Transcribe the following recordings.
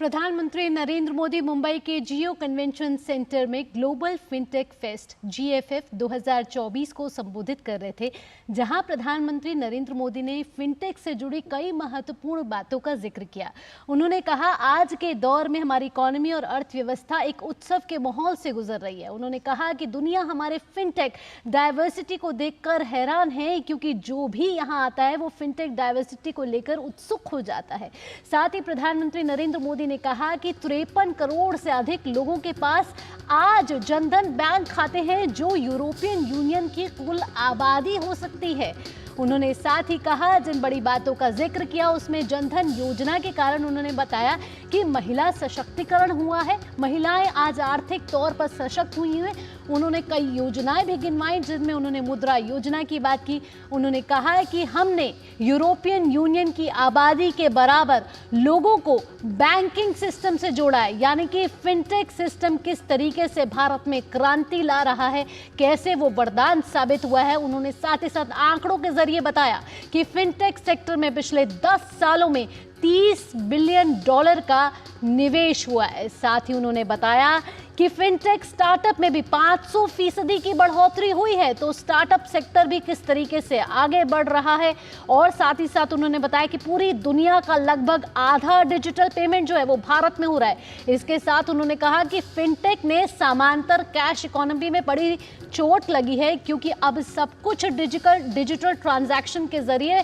प्रधानमंत्री नरेंद्र मोदी मुंबई के जियो convention centre में ग्लोबल फिनटेक फेस्ट GFF 2024 को संबोधित कर रहे थे, जहां प्रधानमंत्री नरेंद्र मोदी ने फिनटेक से जुड़ी कई महत्वपूर्ण बातों का जिक्र किया। उन्होंने कहा, आज के दौर में हमारी इकोनॉमी और अर्थव्यवस्था एक उत्सव के माहौल से गुजर रही है। उन्होंने कहा कि दुनिया हमारे फिनटेक डाइवर्सिटी को देखकर हैरान है, क्योंकि जो भी यहाँ आता है वो फिनटेक डाइवर्सिटी को लेकर उत्सुक हो जाता है। साथ ही प्रधानमंत्री नरेंद्र मोदी ने कहा कि 53 करोड़ से अधिक लोगों के पास आज जनधन बैंक खाते हैं, जो यूरोपियन यूनियन की कुल आबादी हो सकती है। उन्होंने साथ ही कहा, जिन बड़ी बातों का जिक्र किया उसमें जनधन योजना के कारण उन्होंने बताया कि महिला सशक्तिकरण हुआ है, महिलाएं आज आर्थिक तौर पर सशक्त हुई हैं। उन्होंने कई योजनाएं भी गिनवाई, जिनमें उन्होंने मुद्रा योजना की बात की। उन्होंने कहा है कि हमने यूरोपियन यूनियन की आबादी के बराबर लोगों को बैंकिंग सिस्टम से जोड़ा है, यानी कि फिनटेक सिस्टम किस तरीके से भारत में क्रांति ला रहा है, कैसे वो वरदान साबित हुआ है। उन्होंने साथ ही साथ आंकड़ों के जरिए बताया कि फिनटेक सेक्टर में पिछले 10 सालों में $30 बिलियन का निवेश हुआ है। साथ ही उन्होंने बताया कि फिनटेक स्टार्टअप में भी 500% की बढ़ोतरी हुई है, तो स्टार्टअप सेक्टर भी किस तरीके से आगे बढ़ रहा है। और साथ ही साथ उन्होंने बताया कि पूरी दुनिया का लगभग आधा डिजिटल पेमेंट जो है वो भारत में हो रहा है। इसके साथ उन्होंने कहा कि फिनटेक ने समांतर कैश इकोनॉमी में बड़ी चोट लगी है, क्योंकि अब सब कुछ डिजिटल ट्रांजैक्शन के जरिए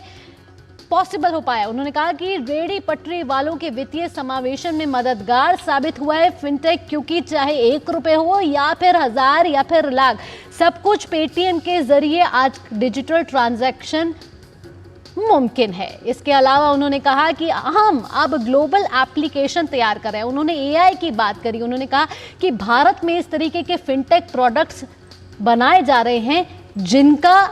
पॉसिबल हो पाया। उन्होंने कहा कि रेडी पटरी वालों के वित्तीय समावेशन में मददगार साबित हुआ है फिनटेक, क्योंकि चाहे ₹1 हो या फिर 1000 या फिर लाख, सब कुछ पेटीएम के जरिए आज डिजिटल ट्रांजैक्शन मुमकिन है। इसके अलावा उन्होंने कहा कि हम अब ग्लोबल एप्लीकेशन तैयार कर रहे हैं। उन्होंने AI की बात करी। उन्होंने कहा कि भारत में इस तरीके के फिनटेक प्रोडक्ट्स बनाए जा रहे हैं जिनका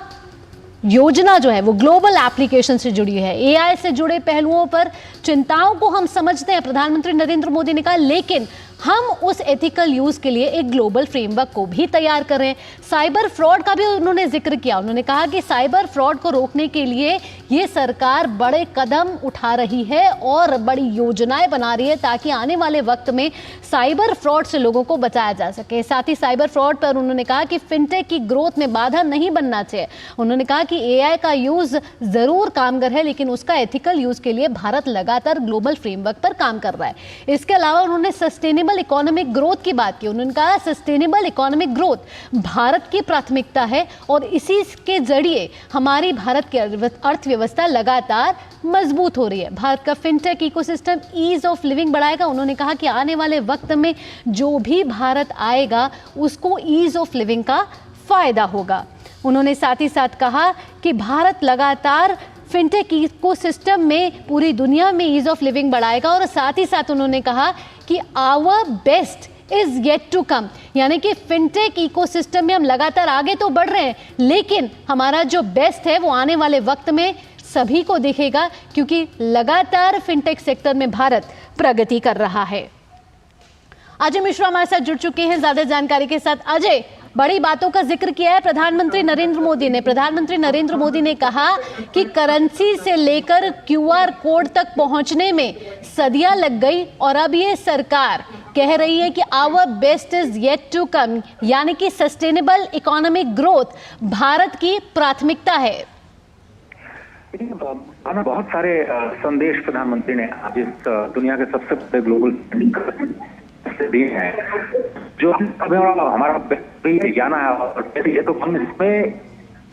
योजना जो है वो ग्लोबल एप्लीकेशन से जुड़ी है। AI से जुड़े पहलुओं पर चिंताओं को हम समझते हैं, प्रधानमंत्री नरेंद्र मोदी ने कहा, लेकिन हम उस एथिकल यूज के लिए एक ग्लोबल फ्रेमवर्क को भी तैयार कर रहे हैं। साइबर फ्रॉड का भी उन्होंने जिक्र किया। उन्होंने कहा कि साइबर फ्रॉड को रोकने के लिए ये सरकार बड़े कदम उठा रही है और बड़ी योजनाएं बना रही है, ताकि आने वाले वक्त में साइबर फ्रॉड से लोगों को बचाया जा सके। साथ ही साइबर फ्रॉड पर उन्होंने कहा कि फिनटेक की ग्रोथ में बाधा नहीं बनना चाहिए। उन्होंने कहा कि AI का यूज जरूर कामगर है, लेकिन उसका एथिकल यूज के लिए भारत लगातार ग्लोबल फ्रेमवर्क पर काम कर रहा है। इसके अलावा उन्होंने सस्टेनेबल इकोनॉमिक ग्रोथ की बात की। उन्होंने कहा सस्टेनेबल इकोनॉमिक ग्रोथ भारत की प्राथमिकता है और इसी के जरिए हमारी भारत की अर्थव्यवस्था लगातार मजबूत हो रही है। भारत का fintech ecosystem ease of living बढ़ाएगा। उन्होंने कहा कि आने वाले वक्त में जो भी भारत आएगा उसको ईज ऑफ लिविंग का फायदा होगा। उन्होंने साथ ही साथ कहा कि भारत लगातार फिनटेक इकोसिस्टम में पूरी दुनिया में ईज ऑफ लिविंग बढ़ाएगा। और साथ ही साथ उन्होंने कहा कि our best is yet to come, यानी कि फिनटेक इकोसिस्टम में हम लगातार आगे तो बढ़ रहे हैं, लेकिन हमारा जो बेस्ट है वो आने वाले वक्त में सभी को दिखेगा, क्योंकि लगातार फिनटेक सेक्टर में भारत प्रगति कर रहा है। अजय मिश्रा हमारे साथ जुड़ चुके हैं ज्यादा जानकारी के साथ। अजय, बड़ी बातों का जिक्र किया है प्रधानमंत्री नरेंद्र मोदी ने। प्रधानमंत्री नरेंद्र मोदी ने कहा कि करेंसी से लेकर QR कोड तक पहुंचने में सदियां लग गई और अब ये सरकार कह रही है कि our best is yet to come, यानी कि सस्टेनेबल इकोनॉमिक ग्रोथ भारत की प्राथमिकता है। बहुत सारे संदेश प्रधानमंत्री ने आज इस दुनिया के सबसे बड़े ग्लोबल दी है, जो हमारा जाना है। और ये तो हम इसमें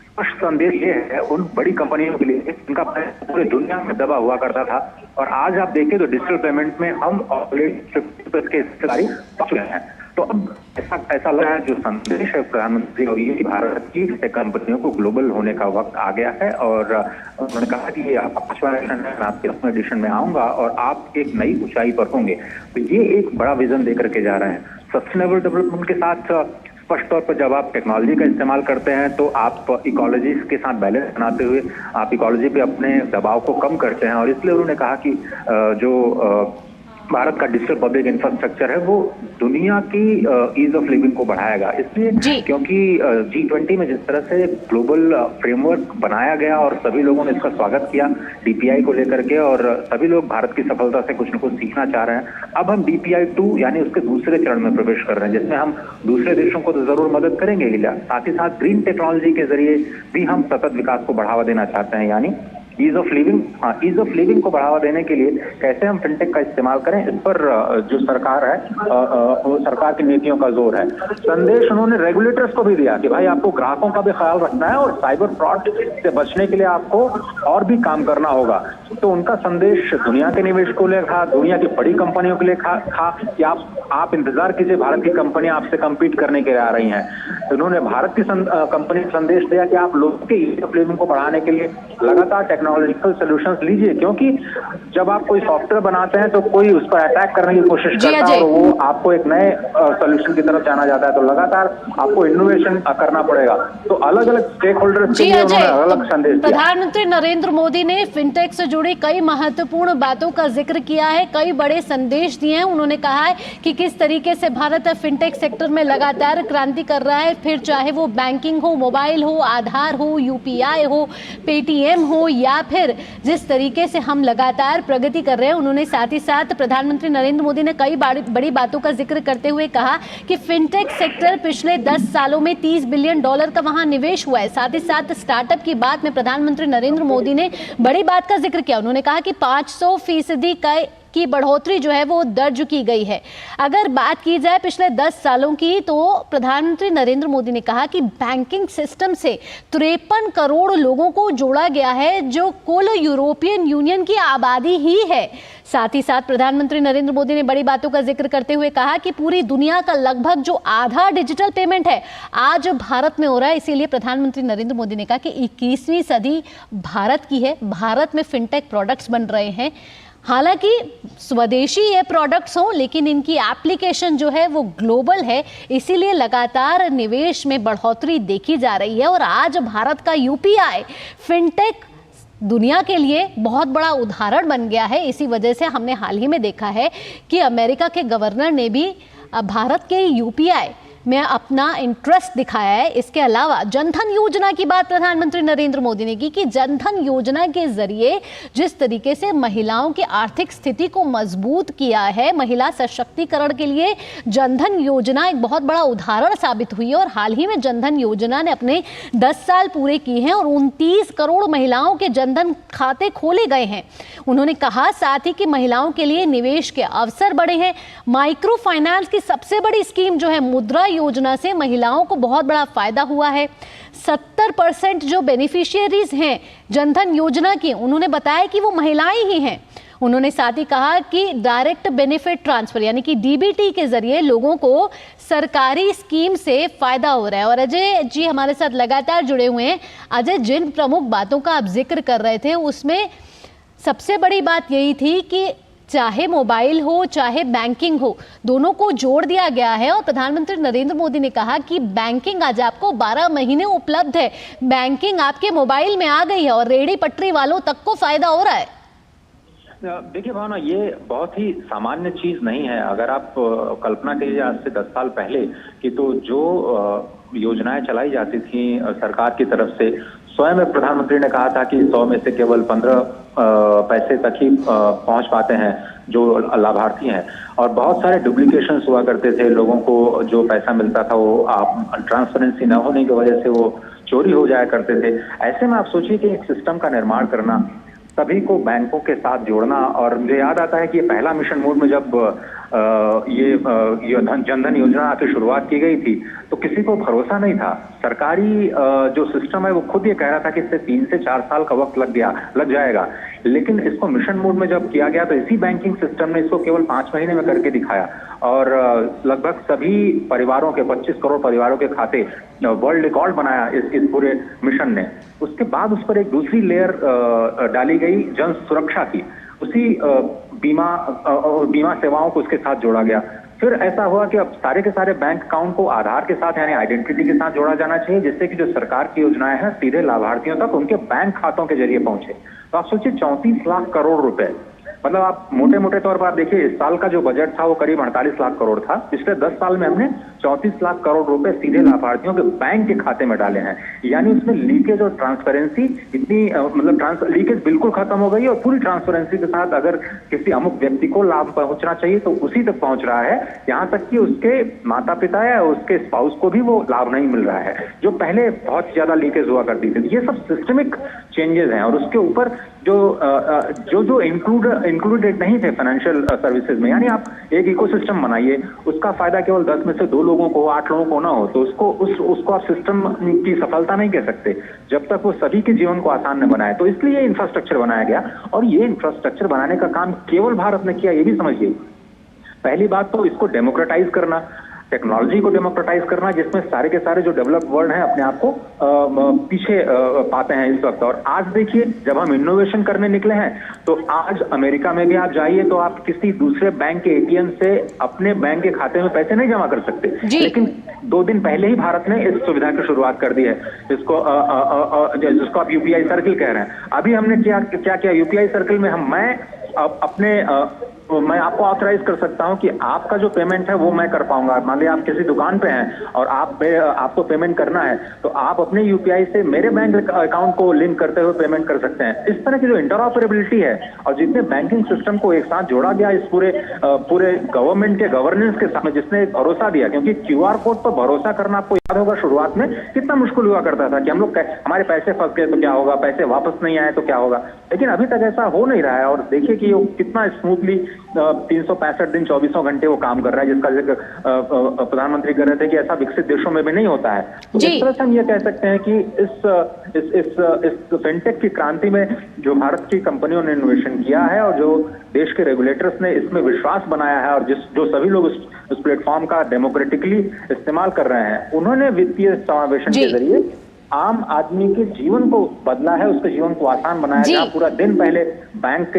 स्पष्ट संदेश ये है उन बड़ी कंपनियों के लिए जिनका पूरे दुनिया में दबा हुआ करता था, और आज आप देखें तो डिजिटल पेमेंट में हम ऑलरेडी 50% के हिस्सेदारी पहुंच गए हैं। तो अब ऐसा लग रहा है, जो संदेश है प्रधानमंत्री और ये भारत की कंपनियों को ग्लोबल होने का वक्त आ गया है। और उन्होंने कहा कि ये 5वां एडिशन है, मैं आपके 10वें एडिशन में आऊंगा और आप एक नई ऊंचाई पर होंगे। तो ये एक बड़ा विजन देकर के जा रहे हैं। सस्टेनेबल डेवलपमेंट के साथ स्पष्ट तौर पर जब आप टेक्नोलॉजी का इस्तेमाल करते हैं तो आप इकोलॉजी के साथ बैलेंस बनाते हुए आप इकोलॉजी पे अपने दबाव को कम करते हैं। और इसलिए उन्होंने कहा कि जो भारत का डिजिटल पब्लिक इंफ्रास्ट्रक्चर है वो दुनिया की ईज ऑफ लिविंग को बढ़ाएगा। इसलिए क्योंकि G20 में जिस तरह से ग्लोबल फ्रेमवर्क बनाया गया और सभी लोगों ने इसका स्वागत किया DPI को लेकर के, और सभी लोग भारत की सफलता से कुछ न कुछ सीखना चाह रहे हैं। अब हम DPI 2 यानी उसके दूसरे चरण में प्रवेश कर रहे हैं, जिसमें हम दूसरे देशों को तो जरूर मदद करेंगे ही, साथ ही साथ ग्रीन टेक्नोलॉजी के जरिए भी हम सतत विकास को बढ़ावा देना चाहते हैं। यानी ईज ऑफ लिविंग को बढ़ावा देने के लिए कैसे हम फिनटेक का इस्तेमाल करें, इस पर जो सरकार है वो सरकार की नीतियों का जोर है। संदेश उन्होंने रेगुलेटर्स को भी दिया कि भाई आपको ग्राहकों का भी ख्याल रखना है और साइबर फ्रॉड से बचने के लिए आपको और भी काम करना होगा। तो उनका संदेश दुनिया के निवेशकों के लिए था, दुनिया की बड़ी कंपनियों के लिए था कि आप इंतजार कीजिए, भारत की कंपनियां आपसे कम्पीट करने के लिए आ रही हैं। उन्होंने भारत की कंपनी को संदेश दिया कि आप लोगों के ईज ऑफ लिविंग को बढ़ाने के लिए लगातार टेक्नोलॉजिकल सॉल्यूशंस लीजिए, क्योंकि जब आप कोई सॉफ्टवेयर बनाते हैं तो कोई उस पर अटैक करने की कोशिश करता है और वो आपको एक नए सॉल्यूशन की तरफ जाना जाता है, तो लगातार आपको इनोवेशन करना पड़ेगा। तो अलग अलग स्टेक होल्डर्स के लिए उन्होंने अलग संदेश दिया। प्रधानमंत्री नरेंद्र मोदी ने फिनटेक से जुड़ी कई महत्वपूर्ण बातों का जिक्र किया है, कई बड़े संदेश दिए हैं। उन्होंने कहा है कि किस तरीके से भारत फिनटेक सेक्टर में लगातार क्रांति कर रहा है, फिर चाहे वो बैंकिंग हो, मोबाइल हो, आधार हो, UPI हो, पेटीएम हो, या फिर जिस तरीके से हम लगातार प्रगति कर रहे हैं। उन्होंने साथ ही साथ प्रधानमंत्री नरेंद्र मोदी ने कई बड़ी बातों का जिक्र करते हुए कहा कि फिनटेक सेक्टर पिछले 10 सालों में $30 बिलियन का वहां निवेश हुआ है। साथ ही साथ स्टार्टअप की बात में प्रधानमंत्री नरेंद्र मोदी ने बड़ी बात का जिक्र किया। उन्होंने कहा कि 500% की बढ़ोतरी जो है वो दर्ज की गई है। अगर बात की जाए पिछले 10 सालों की, तो प्रधानमंत्री नरेंद्र मोदी ने कहा कि बैंकिंग सिस्टम से 53 करोड़ लोगों को जोड़ा गया है, जो कुल यूरोपियन यूनियन की आबादी ही है। साथ ही साथ प्रधानमंत्री नरेंद्र मोदी ने बड़ी बातों का जिक्र करते हुए कहा कि पूरी दुनिया का लगभग जो आधा डिजिटल पेमेंट है आज भारत में हो रहा है। इसीलिए प्रधानमंत्री नरेंद्र मोदी ने कहा कि 21वीं सदी भारत की है, भारत में फिनटेक प्रोडक्ट्स बन रहे हैं। हालांकि स्वदेशी ये प्रोडक्ट्स हों, लेकिन इनकी एप्लीकेशन जो है वो ग्लोबल है, इसीलिए लगातार निवेश में बढ़ोतरी देखी जा रही है। और आज भारत का UPI फिनटेक दुनिया के लिए बहुत बड़ा उदाहरण बन गया है। इसी वजह से हमने हाल ही में देखा है कि अमेरिका के गवर्नर ने भी भारत के UPI में अपना इंटरेस्ट दिखाया है। इसके अलावा जनधन योजना की बात प्रधानमंत्री नरेंद्र मोदी ने की कि जनधन योजना के जरिए जिस तरीके से महिलाओं की आर्थिक स्थिति को मजबूत किया है, महिला सशक्तिकरण के लिए जनधन योजना एक बहुत बड़ा उदाहरण साबित हुई है। और हाल ही में जनधन योजना ने अपने 10 साल पूरे किए हैं और 29 करोड़ महिलाओं के जनधन खाते खोले गए हैं। उन्होंने कहा साथ ही कि महिलाओं के लिए निवेश के अवसर बढ़े हैं। माइक्रो फाइनेंस की सबसे बड़ी स्कीम जो है मुद्रा योजना से महिलाओं को बहुत बड़ा फायदा हुआ है। 70% जो बेनिफिशियरीज हैं जनधन योजना की, उन्होंने बताया कि वो महिलाएं ही हैं। उन्होंने साथ ही कहा कि डायरेक्ट बेनिफिट ट्रांसफर यानी कि DBT के जरिए लोगों को सरकारी स्कीम से फायदा हो रहा है। और अजय जी हमारे साथ लगातार जुड़े हुए हैं। अजय, जिन प्रमुख बातों का आप जिक्र कर रहे थे उसमें सबसे बड़ी बात यही थी कि चाहे मोबाइल हो चाहे बैंकिंग हो, दोनों को जोड़ दिया गया है। और प्रधानमंत्री नरेंद्र मोदी ने कहा कि बैंकिंग आज आपको 12 महीने उपलब्ध है, बैंकिंग आपके मोबाइल में आ गई है और रेहड़ी पटरी वालों तक को फायदा हो रहा है। देखिए भावना, ये बहुत ही सामान्य चीज नहीं है। अगर आप कल्पना कीजिए आज से 10 साल पहले कि तो जो योजनाएं चलाई जाती थी सरकार की तरफ से, स्वयं प्रधानमंत्री ने कहा था कि 100 में से केवल 15 पैसे तक ही पहुंच पाते हैं जो लाभार्थी हैं, और बहुत सारे डुप्लीकेशंस हुआ करते थे। लोगों को जो पैसा मिलता था वो ट्रांसपेरेंसी न होने की वजह से वो चोरी हो जाया करते थे। ऐसे में आप सोचिए कि एक सिस्टम का निर्माण करना, सभी को बैंकों के साथ जोड़ना। और मुझे याद आता है कि ये पहला मिशन मोड में जब ये जनधन योजना की शुरुआत की गई थी तो किसी को भरोसा नहीं था। सरकारी जो सिस्टम है वो खुद ये कह रहा था कि इससे 3 से 4 साल का वक्त लग जाएगा, लेकिन इसको मिशन मोड में जब किया गया तो इसी बैंकिंग सिस्टम ने इसको केवल 5 महीने में करके दिखाया। और लगभग सभी परिवारों के 25 करोड़ परिवारों के खाते वर्ल्ड रिकॉर्ड बनाया इस पूरे मिशन ने। उसके बाद उस पर एक दूसरी लेयर डाली गई जन सुरक्षा की, उसी बीमा सेवाओं को उसके साथ जोड़ा गया। फिर ऐसा हुआ कि अब सारे के सारे बैंक अकाउंट को आधार के साथ यानी आइडेंटिटी के साथ जोड़ा जाना चाहिए, जिससे कि जो सरकार की योजनाएं हैं सीधे लाभार्थियों तक उनके बैंक खातों के जरिए पहुंचे। तो आप सोचिए 34 लाख करोड़ रुपए मतलब आप मोटे मोटे तौर पर आप देखिए, इस साल का जो बजट था वो करीब 48 लाख करोड़ था। पिछले 10 साल में हमने 34 लाख करोड़ रुपए सीधे लाभार्थियों के बैंक के खाते में डाले हैं। यानी उसमें लीकेज और ट्रांसपेरेंसी इतनी मतलब लीकेज बिल्कुल खत्म हो गई है, और पूरी ट्रांसपेरेंसी के साथ अगर किसी अमुक व्यक्ति को लाभ पहुंचना चाहिए तो उसी तक पहुंच रहा है, यहाँ तक कि उसके माता पिता या उसके स्पाउस को भी वो लाभ नहीं मिल रहा है, जो पहले बहुत ज्यादा लीकेज हुआ करती थी। ये सब सिस्टमिक चेंजेस हैं, और उसके ऊपर जो इंक्लूडेड नहीं थे फाइनेंशियल सर्विसेज में। यानी आप एक इकोसिस्टम बनाइए, उसका फायदा केवल 10 में से 2 लोगों को, 8 लोगों को ना हो, तो उसको आप सिस्टम की सफलता नहीं कह सकते जब तक वो सभी के जीवन को आसान न बनाए। तो इसलिए ये इंफ्रास्ट्रक्चर बनाया गया, और ये इंफ्रास्ट्रक्चर बनाने का काम केवल भारत ने किया, ये भी समझिए। पहली बात तो इसको डेमोक्रेटाइज करना, टेक्नोलॉजी को डेमोक्रेटाइज करना, जिसमें सारे के सारे जो डेवलप्ड वर्ल्ड हैं अपने आप को पीछे पाते हैं इस वक्त। और आज देखिए, जब हम इनोवेशन करने निकले हैं, तो आज अमेरिका में भी आप जाइए तो आप किसी दूसरे बैंक के एटीएम से अपने बैंक के खाते में पैसे नहीं जमा कर सकते। लेकिन 2 दिन पहले ही भारत ने इस सुविधा की शुरुआत कर दी है, जिसको आप यूपीआई सर्किल कह रहे हैं। अभी हमने क्या किया, यूपीआई सर्किल में मैं आपको ऑथराइज कर सकता हूं कि आपका जो पेमेंट है वो मैं कर पाऊंगा। मान लिया आप किसी दुकान पे हैं और आपको पेमेंट करना है, तो आप अपने यूपीआई से मेरे बैंक अकाउंट को लिंक करते हुए पेमेंट कर सकते हैं। इस तरह की जो इंटरऑपरेबिलिटी है, और जितने बैंकिंग सिस्टम को एक साथ जोड़ा गया इस पूरे गवर्नमेंट के गवर्नेंस के साथ, जिसने भरोसा दिया, क्योंकि क्यूआर कोड पर भरोसा करना आपको याद होगा शुरुआत में कितना मुश्किल हुआ करता था कि हम लोग हमारे पैसे फंस गए तो क्या होगा, पैसे वापस नहीं आए तो क्या होगा। लेकिन अभी तक ऐसा हो नहीं रहा है, और देखिए कि वो कितना स्मूथली 365 दिन 24 घंटे वो काम कर रहा है, जिसका जिक्र प्रधानमंत्री कर रहे थे कि ऐसा विकसित देशों में भी नहीं होता है। तो इस तरह से हम ये कह सकते हैं कि इस फिनटेक की क्रांति में जो भारत की कंपनियों ने इनोवेशन किया है, और जो देश के रेगुलेटर्स ने इसमें विश्वास बनाया है, और जो सभी लोग उस प्लेटफॉर्म का डेमोक्रेटिकली इस्तेमाल कर रहे हैं, उन्होंने वित्तीय समावेशन के जरिए आम आदमी के जीवन को बदला है, उसके जीवन को आसान बनाया। जहां पूरा दिन पहले बैंक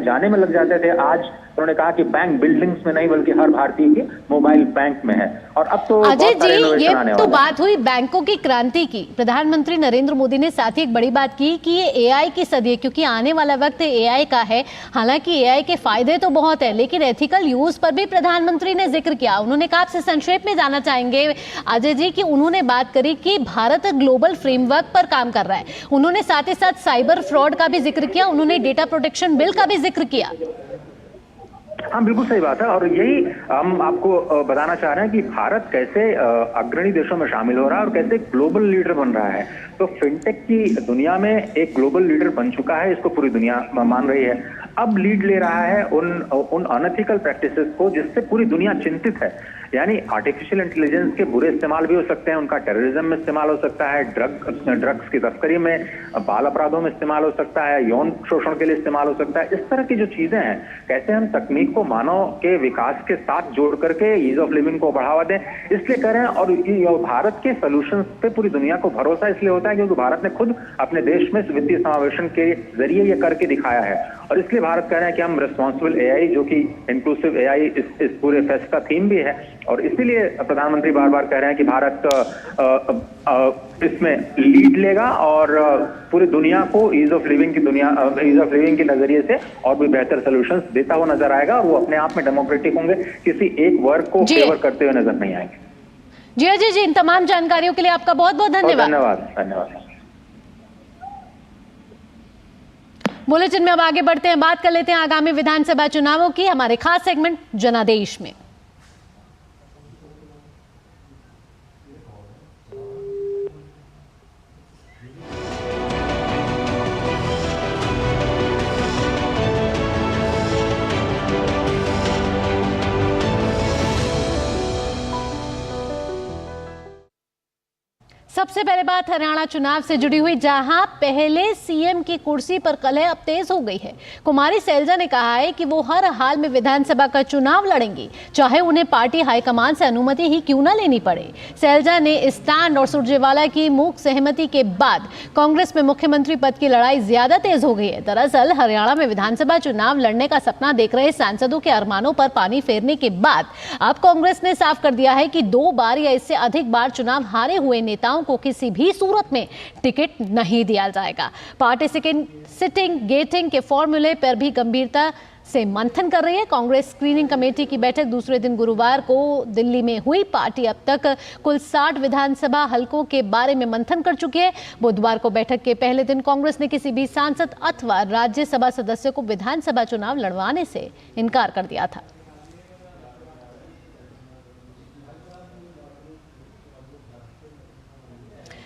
जाने में लग जाते थे, आज उन्होंने कहा कि बैंक बिल्डिंग्स में नहीं बल्कि हर भारतीय के मोबाइल बैंक में है। और अब तो अजय जी, ये तो बात हुई बैंकों की क्रांति की। प्रधानमंत्री नरेंद्र मोदी ने साथ ही एक बड़ी बात की कि ये एआई की सदी है, क्योंकि आने वाला वक्त एआई का है। हालांकि एआई के फायदे तो बहुत है, लेकिन एथिकल यूज पर भी प्रधानमंत्री ने जिक्र किया। उन्होंने कहा, आपसे संक्षेप में जानना चाहेंगे अजय जी कि उन्होंने बात करी कि भारत ग्लोबल फ्रेमवर्क पर काम कर रहा है। उन्होंने साथ ही साथ साइबर फ्रॉड का भी जिक्र किया, उन्होंने डेटा प्रोटेक्शन बिल का भी जिक्र किया। हाँ, बिल्कुल सही बात है, और यही हम आपको बताना चाह रहे हैं कि भारत कैसे अग्रणी देशों में शामिल हो रहा है और कैसे ग्लोबल लीडर बन रहा है। तो फिनटेक की दुनिया में एक ग्लोबल लीडर बन चुका है, इसको पूरी दुनिया मान रही है। अब लीड ले रहा है उन अनएथिकल प्रैक्टिसेस को जिससे पूरी दुनिया चिंतित है। यानी आर्टिफिशियल इंटेलिजेंस के बुरे इस्तेमाल भी हो सकते हैं, उनका टेररिज्म में इस्तेमाल हो सकता है, ड्रग्स की तस्करी में, बाल अपराधों में इस्तेमाल हो सकता है, यौन शोषण के लिए इस्तेमाल हो सकता है। इस तरह की जो चीजें हैं, कैसे हम तकनीक को मानव के विकास के साथ जोड़ करके ईज ऑफ लिविंग को बढ़ावा दें, इसलिए करें। और भारत के सोल्यूशन पे पूरी दुनिया को भरोसा इसलिए होता है क्योंकि भारत ने खुद अपने देश में वित्तीय समावेशन के जरिए ये करके दिखाया है। और इसलिए भारत कह रहे हैं कि हम रिस्पॉन्सिबल एआई, जो कि इंक्लूसिव एआई इस पूरे फेस्ट का थीम भी है, और इसीलिए प्रधानमंत्री बार बार कह रहे हैं कि भारत इसमें लीड लेगा और पूरी दुनिया को ईज ऑफ लिविंग के नजरिए से और भी बेहतर सॉल्यूशंस देता हुआ नजर आएगा, और वो अपने आप में डेमोक्रेटिक होंगे, किसी एक वर्ग को फेवर करते हुए नजर नहीं आएंगे। जी अजय जी, इन तमाम जानकारियों के लिए आपका बहुत बहुत धन्यवाद। धन्यवाद। बुलेटिन में अब आगे बढ़ते हैं, बात कर लेते हैं आगामी विधानसभा चुनावों की, हमारे खास सेगमेंट जनादेश में। सबसे पहले बात हरियाणा चुनाव से जुड़ी हुई, जहां पहले सीएम की कुर्सी पर कलह अब तेज हो गई है। कुमारी सैलजा ने कहा है कि वो हर हाल में विधानसभा का चुनाव लड़ेंगी, चाहे उन्हें पार्टी हाईकमान से अनुमति ही क्यों न लेनी पड़े। सैलजा ने स्टैंड और सुरजेवाला की मूक सहमति के बाद कांग्रेस में मुख्यमंत्री पद की लड़ाई ज्यादा तेज हो गई है। दरअसल हरियाणा में विधानसभा चुनाव लड़ने का सपना देख रहे सांसदों के अरमानों पर पानी फेरने के बाद अब कांग्रेस ने साफ कर दिया है कि 2 बार या इससे अधिक बार चुनाव हारे हुए नेताओं को किसी भी सूरत में टिकट नहीं दिया जाएगा। पार्टी सिटिंग गेटिंग के फॉर्मूले पर भी गंभीरता से मंथन कर रही है। कांग्रेस स्क्रीनिंग कमेटी की बैठक दूसरे दिन गुरुवार को दिल्ली में हुई। पार्टी अब तक कुल 60 विधानसभा हलकों के बारे में मंथन कर चुकी है। बुधवार को बैठक के पहले दिन कांग्रेस ने किसी भी सांसद अथवा राज्यसभा सदस्य को विधानसभा चुनाव लड़वाने से इनकार कर दिया था।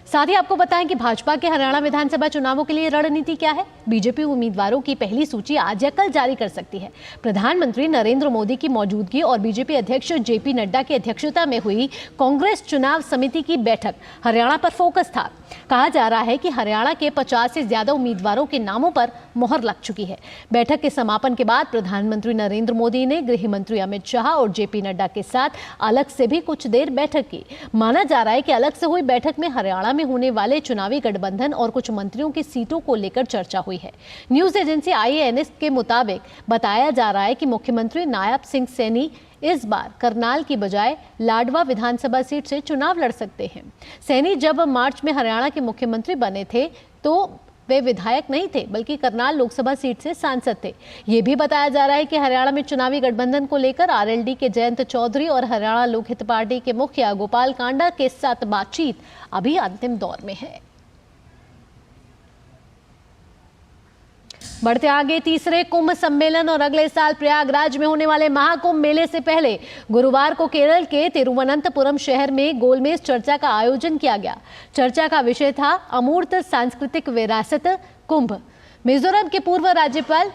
साथ ही आपको बताएं कि भाजपा के हरियाणा विधानसभा चुनावों के लिए रणनीति क्या है। बीजेपी उम्मीदवारों की पहली सूची आज या कल जारी कर सकती है। प्रधानमंत्री नरेंद्र मोदी की मौजूदगी और बीजेपी अध्यक्ष जेपी नड्डा की अध्यक्षता में हुई कांग्रेस चुनाव समिति की बैठक हरियाणा पर फोकस था। कहा जा रहा है कि हरियाणा के 50 से ज्यादा उम्मीदवारों के नामों पर मोहर लग चुकी है। बैठक के समापन के बाद प्रधानमंत्री नरेंद्र मोदी ने गृह मंत्री अमित शाह और जेपी नड्डा के साथ अलग से भी कुछ देर बैठक की। माना जा रहा है कि अलग से हुई बैठक में हरियाणा में होने वाले चुनावी गठबंधन और कुछ मंत्रियों की सीटों को लेकर चर्चा हुई है। न्यूज एजेंसी IANS के मुताबिक बताया जा रहा है कि मुख्यमंत्री नायब सिंह सैनी इस बार करनाल की बजाय लाडवा विधानसभा सीट से चुनाव लड़ सकते हैं। सैनी जब मार्च में हरियाणा के मुख्यमंत्री बने थे तो वे विधायक नहीं थे बल्कि करनाल लोकसभा सीट से सांसद थे। ये भी बताया जा रहा है कि हरियाणा में चुनावी गठबंधन को लेकर RLD के जयंत चौधरी और हरियाणा लोकहित पार्टी के मुखिया गोपाल कांडा के साथ बातचीत अभी अंतिम दौर में है। बढ़ते आगे, तीसरे कुंभ सम्मेलन और अगले साल प्रयागराज में होने वाले महाकुंभ मेले से पहले गुरुवार को केरल के तिरुवनंतपुरम शहर में गोलमेज चर्चा का आयोजन किया गया। चर्चा का विषय था अमूर्त सांस्कृतिक विरासत कुंभ। मिजोरम के पूर्व राज्यपाल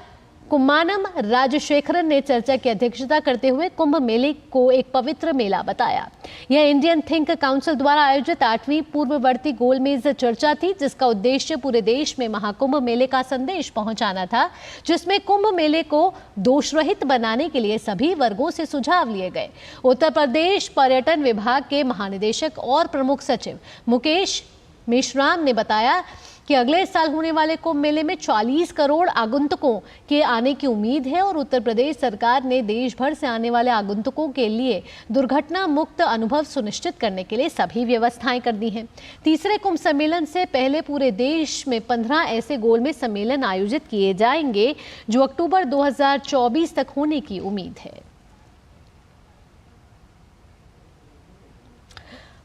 कुम्मानम राजशेखरन ने चर्चा की अध्यक्षता करते हुए कुंभ मेले को एक पवित्र मेला बताया। यह इंडियन थिंक काउंसिल द्वारा आयोजित 8वीं पूर्ववर्ती गोलमेज चर्चा थी, जिसका उद्देश्य पूरे देश में महाकुंभ मेले का संदेश पहुंचाना था, जिसमें कुंभ मेले को दोषरहित बनाने के लिए सभी वर्गों से सुझाव लिए गए। उत्तर प्रदेश पर्यटन विभाग के महानिदेशक और प्रमुख सचिव मुकेश मेश्राम ने बताया कि अगले साल होने वाले कुंभ मेले में 40 करोड़ आगंतुकों के आने की उम्मीद है और उत्तर प्रदेश सरकार ने देश भर से आने वाले आगंतुकों के लिए दुर्घटना मुक्त अनुभव सुनिश्चित करने के लिए सभी व्यवस्थाएं कर दी हैं। तीसरे कुंभ सम्मेलन से पहले पूरे देश में 15 ऐसे गोलमेज सम्मेलन आयोजित किए जाएंगे जो अक्टूबर 2024 तक होने की उम्मीद है।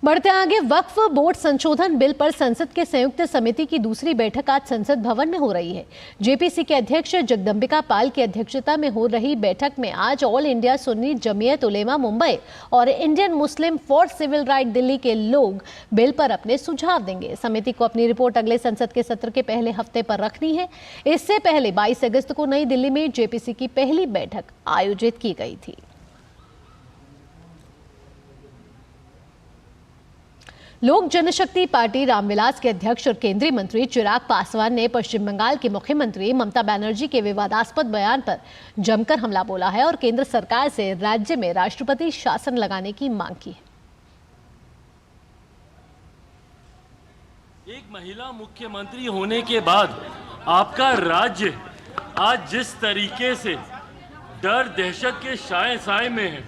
बढ़ते आगे, वक्फ बोर्ड संशोधन बिल पर संसद के संयुक्त समिति की दूसरी बैठक आज संसद भवन में हो रही है। जेपीसी के अध्यक्ष जगदम्बिका पाल की अध्यक्षता में हो रही बैठक में आज ऑल इंडिया सुन्नी जमीयत उलेमा मुंबई और Indian Muslim for civil right Delhi के लोग बिल पर अपने सुझाव देंगे। समिति को अपनी रिपोर्ट अगले संसद के सत्र के पहले हफ्ते पर रखनी है। इससे पहले 22 अगस्त को नई दिल्ली में जेपीसी की पहली बैठक आयोजित की गई थी। लोक जनशक्ति पार्टी रामविलास के अध्यक्ष और केंद्रीय मंत्री चिराग पासवान ने पश्चिम बंगाल की मुख्यमंत्री ममता बनर्जी के विवादास्पद बयान पर जमकर हमला बोला है और केंद्र सरकार से राज्य में राष्ट्रपति शासन लगाने की मांग की है। एक महिला मुख्यमंत्री होने के बाद आपका राज्य आज जिस तरीके से डर दहशत के साए में है,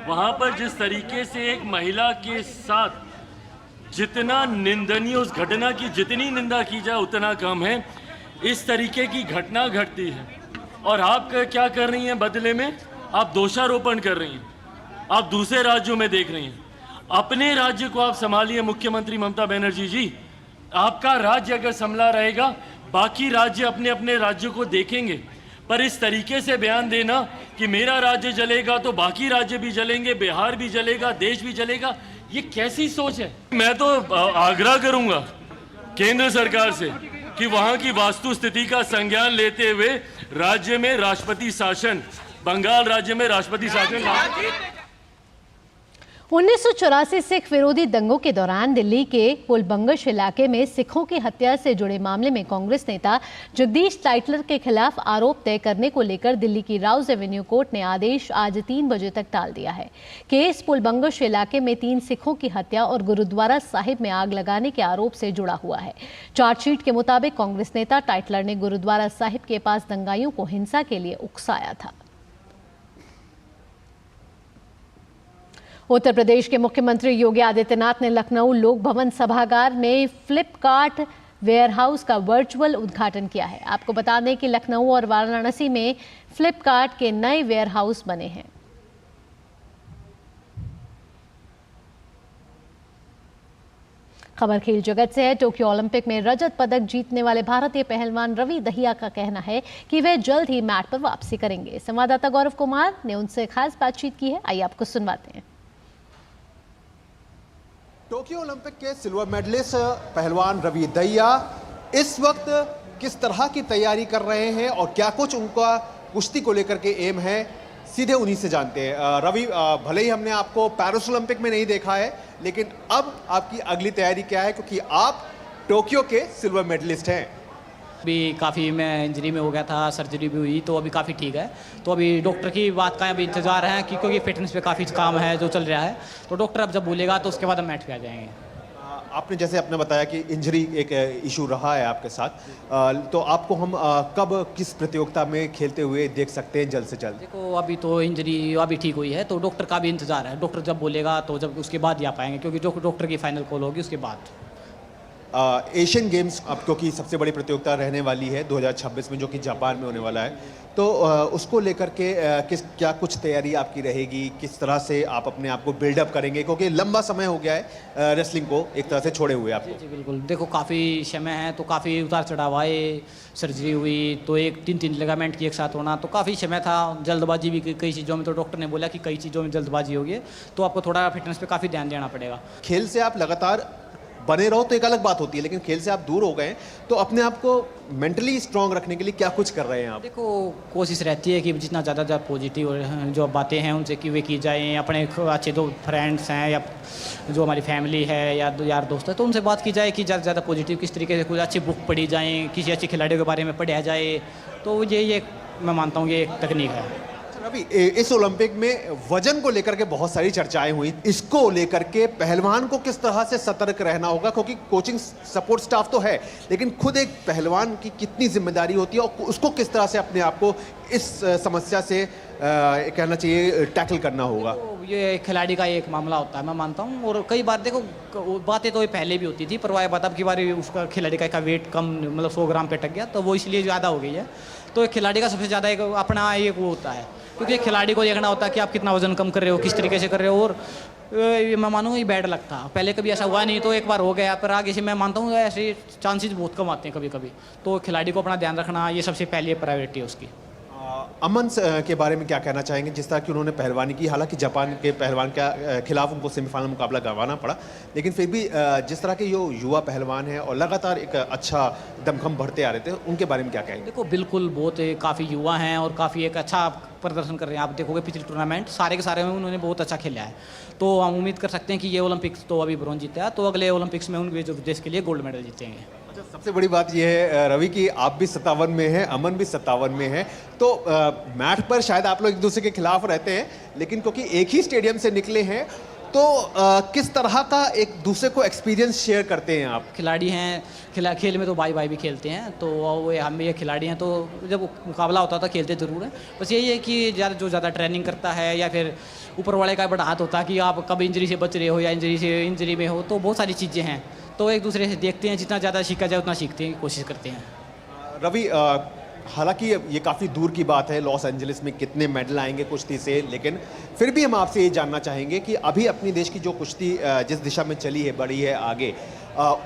वहां पर जिस तरीके से एक महिला के साथ जितना निंदनीय उस घटना की जितनी निंदा की जाए उतना कम है। इस तरीके की घटना घटती है और आप क्या कर रही हैं? बदले में आप दोषारोपण कर रही हैं। आप दूसरे राज्यों में देख रही हैं। अपने राज्य को आप संभालिए मुख्यमंत्री ममता बनर्जी जी। आपका राज्य अगर संभला रहेगा, बाकी राज्य अपने अपने राज्यों को देखेंगे। पर इस तरीके से बयान देना कि मेरा राज्य जलेगा तो बाकी राज्य भी जलेंगे, बिहार भी जलेगा, देश भी जलेगा, ये कैसी सोच है? मैं तो आग्रह करूंगा केंद्र सरकार से कि वहां की वास्तु स्थिति का संज्ञान लेते हुए राज्य में राष्ट्रपति शासन, बंगाल राज्य में राष्ट्रपति शासन। 1984 सिख विरोधी दंगों के दौरान दिल्ली के पुलबंगश इलाके में सिखों की हत्या से जुड़े मामले में कांग्रेस नेता जगदीश टाइटलर के खिलाफ आरोप तय करने को लेकर दिल्ली की राउज एवेन्यू कोर्ट ने आदेश आज 3 बजे तक टाल दिया है। केस पुलबंगश इलाके में 3 सिखों की हत्या और गुरुद्वारा साहिब में आग लगाने के आरोप से जुड़ा हुआ है। चार्जशीट के मुताबिक कांग्रेस नेता टाइटलर ने गुरुद्वारा साहिब के पास दंगाइयों को हिंसा के लिए उकसाया था। उत्तर प्रदेश के मुख्यमंत्री योगी आदित्यनाथ ने लखनऊ लोक भवन सभागार में फ्लिपकार्ट वेयरहाउस का वर्चुअल उद्घाटन किया है। आपको बता दें कि लखनऊ और वाराणसी में फ्लिपकार्ट के नए वेयरहाउस बने हैं। खबर खेल जगत से है। टोक्यो ओलंपिक में रजत पदक जीतने वाले भारतीय पहलवान रवि दहिया का कहना है कि वे जल्द ही मैट पर वापसी करेंगे। संवाददाता गौरव कुमार ने उनसे खास बातचीत की है, आइए आपको सुनवाते हैं। टोक्यो ओलंपिक के सिल्वर मेडलिस्ट पहलवान रवि दहिया इस वक्त किस तरह की तैयारी कर रहे हैं और क्या कुछ उनका कुश्ती को लेकर के एम है, सीधे उन्हीं से जानते हैं। रवि, भले ही हमने आपको पेरिस ओलंपिक में नहीं देखा है, लेकिन अब आपकी अगली तैयारी क्या है, क्योंकि आप टोक्यो के सिल्वर मेडलिस्ट हैं। अभी काफ़ी मैं इंजरी में हो गया था, सर्जरी भी हुई, तो अभी काफ़ी ठीक है। तो अभी डॉक्टर की बात का अभी इंतजार है कि क्योंकि फिटनेस पे काफ़ी काम है जो चल रहा है, तो डॉक्टर अब जब बोलेगा तो उसके बाद हम मैच पे आ जाएंगे। आपने जैसे आपने बताया कि इंजरी एक इशू रहा है आपके साथ, तो आपको हम कब किस प्रतियोगिता में खेलते हुए देख सकते हैं जल्द से जल्द? देखो अभी तो इंजरी अभी ठीक हुई है, तो डॉक्टर का भी इंतजार है। डॉक्टर जब बोलेगा तो जब उसके बाद ही आ पाएंगे, क्योंकि जो डॉक्टर की फाइनल कॉल होगी उसके बाद। एशियन गेम्स अब क्योंकि सबसे बड़ी प्रतियोगिता रहने वाली है 2026 में, जो कि जापान में होने वाला है, तो उसको लेकर के क्या कुछ तैयारी आपकी रहेगी? किस तरह से आप अपने आप को बिल्डअप करेंगे, क्योंकि लंबा समय हो गया है रेसलिंग को एक तरह से छोड़े हुए आपको? जी बिल्कुल, देखो काफ़ी समय है, तो काफ़ी उतार चढ़ाव आए, सर्जरी हुई, तो एक 3 लिगामेंट की एक साथ होना, तो काफ़ी समय था। जल्दबाजी भी कई चीज़ों में, तो डॉक्टर ने बोला कि कई चीज़ों में जल्दबाजी होगी, तो आपको थोड़ा फिटनेस पे काफ़ी ध्यान देना पड़ेगा। खेल से आप लगातार बने रहो तो एक अलग बात होती है, लेकिन खेल से आप दूर हो गए, तो अपने आप को मेंटली स्ट्रांग रखने के लिए क्या कुछ कर रहे हैं आप? देखो कोशिश रहती है कि जितना ज़्यादा पॉजिटिव जो बातें हैं उनसे कि वे की जाएँ। अपने अच्छे जो फ्रेंड्स हैं या जो हमारी फैमिली है या यार दोस्त है, तो उनसे बात की जाए कि ज़्यादा से ज़्यादा पॉजिटिव किस तरीके से कुछ अच्छी बुक पढ़ी जाए, किसी अच्छे खिलाड़ियों के बारे में पढ़ा जाए, तो ये मैं मानता हूँ ये एक तकनीक है। अभी इस ओलंपिक में वजन को लेकर के बहुत सारी चर्चाएं हुई, इसको लेकर के पहलवान को किस तरह से सतर्क रहना होगा? क्योंकि कोचिंग सपोर्ट स्टाफ तो है, लेकिन खुद एक पहलवान की कितनी जिम्मेदारी होती है और उसको किस तरह से अपने आप को इस समस्या से कहना चाहिए टैकल करना होगा? तो ये खिलाड़ी का एक मामला होता है, मैं मानता हूँ। और कई बार देखो बातें तो ये पहले भी होती थी, पर वह बात अब की बार उसका खिलाड़ी का वेट कम, मतलब 100 ग्राम पे अटक गया, तो वो इसलिए ज़्यादा हो गई है। तो एक खिलाड़ी का सबसे ज़्यादा एक अपना एक वो होता है, क्योंकि खिलाड़ी को देखना होता है कि आप कितना वजन कम कर रहे हो, किस तरीके से कर रहे हो। और मैं मानूंगा ये बैड लगता है, पहले कभी ऐसा हुआ नहीं, तो एक बार हो गया, पर आगे से मैं मानता हूँ ऐसे चांसेस बहुत कम आते हैं कभी कभी। तो खिलाड़ी को अपना ध्यान रखना ये सबसे पहले प्रायोरिटी है उसकी। अमन के बारे में क्या कहना चाहेंगे? जिस तरह की उन्होंने पहलवानी की, हालांकि जापान के पहलवान के खिलाफ उनको सेमीफाइनल मुकाबला गंवाना पड़ा, लेकिन फिर भी जिस तरह के जो युवा पहलवान हैं और लगातार एक अच्छा दमखम बढ़ते आ रहे थे, उनके बारे में क्या कहेंगे? देखो बिल्कुल बहुत काफ़ी युवा हैं और काफ़ी एक अच्छा प्रदर्शन कर रहे हैं। आप देखोगे पिछले टूर्नामेंट सारे के सारे में उन्होंने बहुत अच्छा खेला है, तो हम उम्मीद कर सकते हैं कि ये ओलंपिक्स तो अभी ब्रॉन्ज जीता है, तो अगले ओलंपिक्स में उनके देश के लिए गोल्ड मेडल जीतेंगे। अच्छा, सबसे बड़ी बात यह है रवि कि आप भी 57 में हैं, अमन भी 57 में है, तो मैच पर शायद आप लोग एक दूसरे के खिलाफ रहते हैं, लेकिन क्योंकि एक ही स्टेडियम से निकले हैं, तो किस तरह का एक दूसरे को एक्सपीरियंस शेयर करते हैं आप? खिलाड़ी हैं, खेल में तो भाई भाई भी खेलते हैं, तो वो हम भी ये खिलाड़ी हैं, तो जब मुकाबला होता था खेलते ज़रूर हैं। बस यही है कि जो ज़्यादा ट्रेनिंग करता है या फिर ऊपर वाले का बड़ा हाथ होता है कि आप कब इंजरी से बच रहे हो या इंजरी में हो, तो बहुत सारी चीज़ें हैं, तो एक दूसरे से देखते हैं, जितना ज़्यादा सीखा जाए उतना सीखते हैं, कोशिश करते हैं। रवि, हालांकि ये काफ़ी दूर की बात है, लॉस एंजलिस में कितने मेडल आएंगे कुश्ती से, लेकिन फिर भी हम आपसे ये जानना चाहेंगे कि अभी अपनी देश की जो कुश्ती जिस दिशा में चली है, बढ़ी है आगे,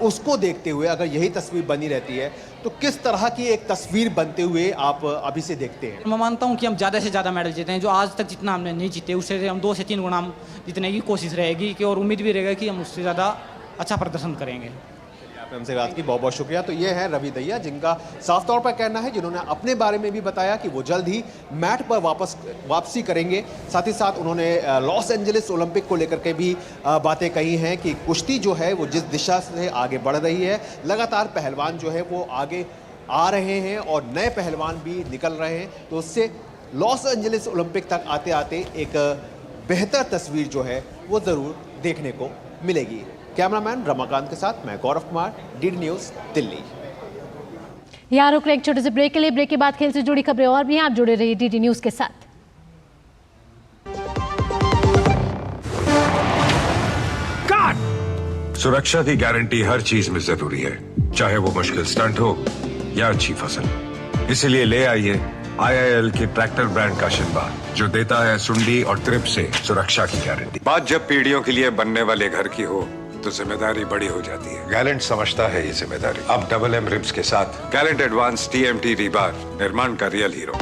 उसको देखते हुए अगर यही तस्वीर बनी रहती है, तो किस तरह की एक तस्वीर बनते हुए आप अभी से देखते हैं? मैं मानता हूँ कि हम ज़्यादा से ज़्यादा मेडल जीते हैं, जो आज तक जितना हमने नहीं जीते उससे हम 2 से 3 गुना जीतने की कोशिश रहेगी कि, और उम्मीद भी रहेगा कि हम उससे ज़्यादा अच्छा प्रदर्शन करेंगे। आपने हमसे बात की, बहुत बहुत शुक्रिया। तो ये है रवि दहिया, जिनका साफ तौर पर कहना है, जिन्होंने अपने बारे में भी बताया कि वो जल्द ही मैट पर वापसी करेंगे। साथ ही साथ उन्होंने लॉस एंजलिस ओलंपिक को लेकर के भी बातें कही हैं कि कुश्ती जो है वो जिस दिशा से आगे बढ़ रही है, लगातार पहलवान जो है वो आगे आ रहे हैं और नए पहलवान भी निकल रहे हैं, तो उससे लॉस एंजलिस ओलंपिक तक आते आते एक बेहतर तस्वीर जो है वो ज़रूर देखने को मिलेगी। कैमरामैन रमाकांत के साथ मैं गौरव कुमार, डीडी न्यूज़, दिल्ली। यहाँ रुक रहे एक छोटे से ब्रेक के लिए। ब्रेक के बाद खेल से जुड़ी खबरें और भी हैं, आप जुड़े रहिए डीडी न्यूज़ के साथ। सुरक्षा की गारंटी हर चीज में जरूरी है, चाहे वो मुश्किल स्टंट हो या अच्छी फसल। इसीलिए ले आइए IIL के ट्रैक्टर ब्रांड का शिनबार, जो देता है सुंडी और ट्रिप से सुरक्षा की गारंटी। बात जब पीढ़ियों के लिए बनने वाले घर की हो तो जिम्मेदारी बड़ी हो जाती है। गैलेंट समझता है ये जिम्मेदारी। अब डबल M रिब्स के साथ गैलेंट एडवांस TMT रीबार, निर्माण का रियल हीरो।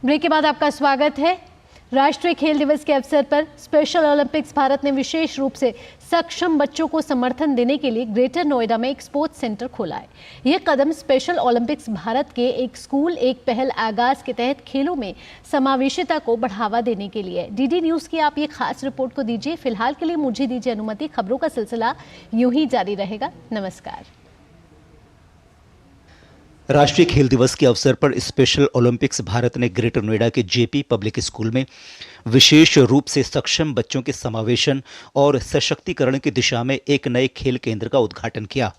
ब्रेक के बाद आपका स्वागत है। राष्ट्रीय खेल दिवस के अवसर पर स्पेशल ओलंपिक्स भारत ने विशेष रूप से सक्षम बच्चों को समर्थन देने के लिए ग्रेटर नोएडा में एक स्पोर्ट्स सेंटर खोला है। यह कदम स्पेशल ओलंपिक्स भारत के एक स्कूल एक पहल आगाज के तहत खेलों में समावेशिता को बढ़ावा देने के लिए। डीडी न्यूज की आप ये खास रिपोर्ट को दीजिए। फिलहाल के लिए मुझे दीजिए अनुमति। खबरों का सिलसिला यूं ही जारी रहेगा। नमस्कार। राष्ट्रीय खेल दिवस के अवसर पर स्पेशल ओलंपिक्स भारत ने ग्रेटर नोएडा के जेपी पब्लिक स्कूल में विशेष रूप से सक्षम बच्चों के समावेशन और सशक्तिकरण की दिशा में एक नए खेल केंद्र का उद्घाटन किया।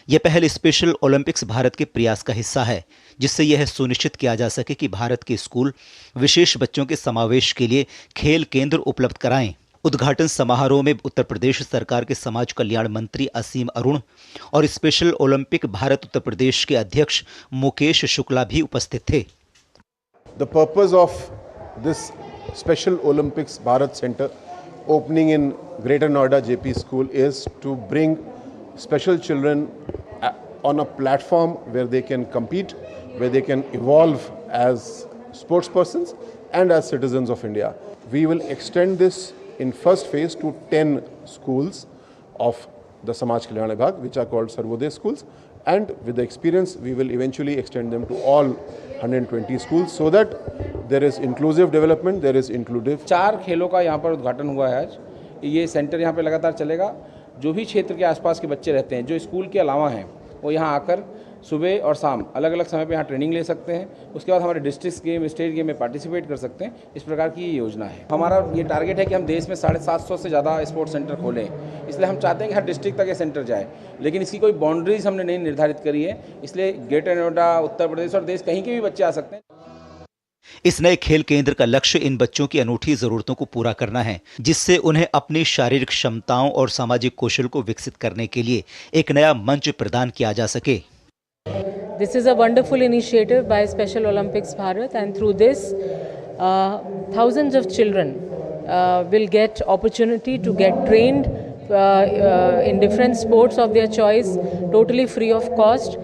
यह पहल स्पेशल ओलंपिक्स भारत के प्रयास का हिस्सा है, जिससे यह सुनिश्चित किया जा सके कि भारत के स्कूल विशेष बच्चों के समावेश के लिए खेल केंद्र उपलब्ध कराएं। उद्घाटन समारोह में उत्तर प्रदेश सरकार के समाज कल्याण मंत्री असीम अरुण और स्पेशल ओलंपिक भारत उत्तर प्रदेश के अध्यक्ष मुकेश शुक्ला भी उपस्थित थे। The purpose of this Special Olympics Bharat Center opening in Greater Noida JP School is to bring special children on a platform where they can compete, where they can evolve as sports persons and as citizens of India. We will extend this in first phase to 10 schools of the Samaj Kalyan Vibhag, which are called Sarvodaya schools, and with the experience we will eventually extend them to all 120 schools so that there is inclusive development, there is inclusive। 4 खेलों का यहाँ पर उद्घाटन हुआ है आज। ये centre यहाँ पे लगातार चलेगा। जो भी क्षेत्र के आसपास के बच्चे रहते हैं जो स्कूल के अलावा हैं, वो यहाँ आकर सुबह और शाम अलग अलग समय पे यहाँ ट्रेनिंग ले सकते हैं। उसके बाद हमारे डिस्ट्रिक्ट गेम, स्टेट गेम में पार्टिसिपेट कर सकते हैं। इस प्रकार की ये योजना है। हमारा ये टारगेट है कि हम देश में 750 से ज़्यादा स्पोर्ट्स सेंटर खोलें। इसलिए हम चाहते हैं कि हर डिस्ट्रिक्ट तक ये सेंटर जाए, लेकिन इसकी कोई बाउंड्रीज हमने नहीं निर्धारित करी है। इसलिए ग्रेटर नोएडा, उत्तर प्रदेश और देश कहीं के भी बच्चे आ सकते हैं। इस नए खेल केंद्र का लक्ष्य इन बच्चों की अनूठी जरूरतों को पूरा करना है, जिससे उन्हें अपनी शारीरिक क्षमताओं और सामाजिक कौशल को विकसित करने के लिए एक नया मंच प्रदान किया जा सके। This is a wonderful initiative by Special Olympics Bharat, and through this thousands of children will get opportunity to get trained in different sports of their choice, totally free of cost,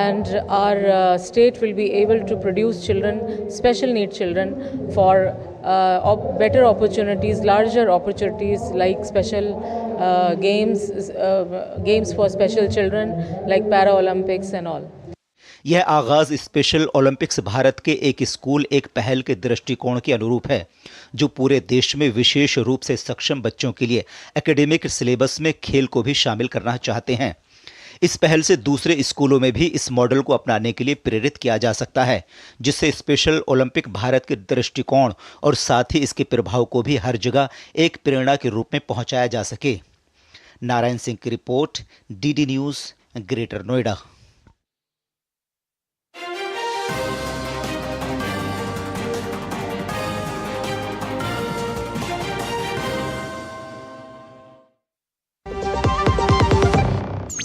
and our state will be able to produce children, special need children, for better opportunities, larger opportunities like special games for special children like Paralympics and all। यह आगाज special Olympics Bharat के एक school एक पहल के दृष्टिकोण के अनुरूप है, जो पूरे देश में विशेष रूप से सक्षम बच्चों के लिए एकेडमिक सिलेबस में खेल को भी शामिल करना चाहते हैं। इस पहल से दूसरे स्कूलों में भी इस मॉडल को अपनाने के लिए प्रेरित किया जा सकता है, जिससे स्पेशल ओलंपिक भारत के दृष्टिकोण और साथ ही इसके प्रभाव को भी हर जगह एक प्रेरणा के रूप में पहुंचाया जा सके। नारायण सिंह की report, DD news, greater Noida.